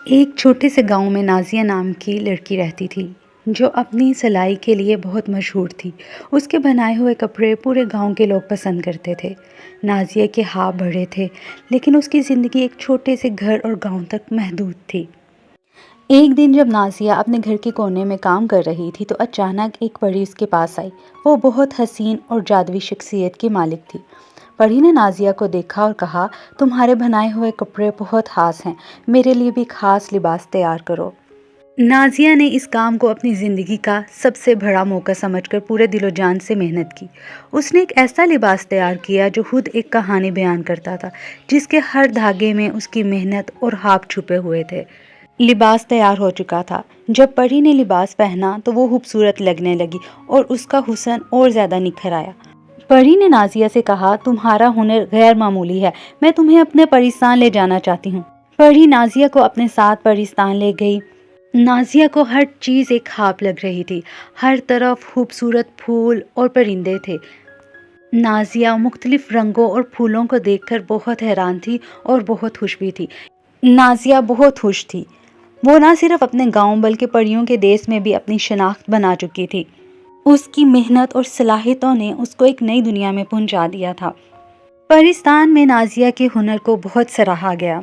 ایک چھوٹے سے گاؤں میں نازیہ نام کی لڑکی رہتی تھی جو اپنی سلائی کے لیے بہت مشہور تھی۔ اس کے بنائے ہوئے کپڑے پورے گاؤں کے لوگ پسند کرتے تھے۔ نازیہ کے خواب بڑے تھے لیکن اس کی زندگی ایک چھوٹے سے گھر اور گاؤں تک محدود تھی۔ ایک دن جب نازیہ اپنے گھر کے کونے میں کام کر رہی تھی تو اچانک ایک پری اس کے پاس آئی۔ وہ بہت حسین اور جادوئی شخصیت کی مالک تھی۔ پری نے نازیہ کو دیکھا اور کہا، تمہارے بنائے ہوئے کپڑے بہت خاص ہیں، میرے لیے بھی خاص لباس تیار کرو۔ نازیہ نے اس کام کو اپنی زندگی کا سب سے بڑا موقع سمجھ کر پورے دل و جان سے محنت کی۔ اس نے ایک ایسا لباس تیار کیا جو خود ایک کہانی بیان کرتا تھا، جس کے ہر دھاگے میں اس کی محنت اور خواب چھپے ہوئے تھے۔ لباس تیار ہو چکا تھا۔ جب پری نے لباس پہنا تو وہ خوبصورت لگنے لگی اور اس کا حسن اور زیادہ نکھر آیا۔ پری نے نازیہ سے کہا، تمہارا ہنر غیر معمولی ہے، میں تمہیں اپنے پریستان لے جانا چاہتی ہوں۔ پری نازیہ کو اپنے ساتھ پریستان لے گئی۔ نازیہ کو ہر چیز ایک خواب لگ رہی تھی۔ ہر طرف خوبصورت پھول اور پرندے تھے۔ نازیہ مختلف رنگوں اور پھولوں کو دیکھ کر بہت حیران تھی اور بہت خوش بھی تھی۔ نازیہ بہت خوش تھی۔ وہ نہ صرف اپنے گاؤں بلکہ پریوں کے دیس میں بھی اپنی شناخت بنا چکی تھی۔ اس کی محنت اور صلاحیتوں نے اس کو ایک نئی دنیا میں پہنچا دیا تھا۔ پریستان میں نازیہ کے ہنر کو بہت سراہا گیا۔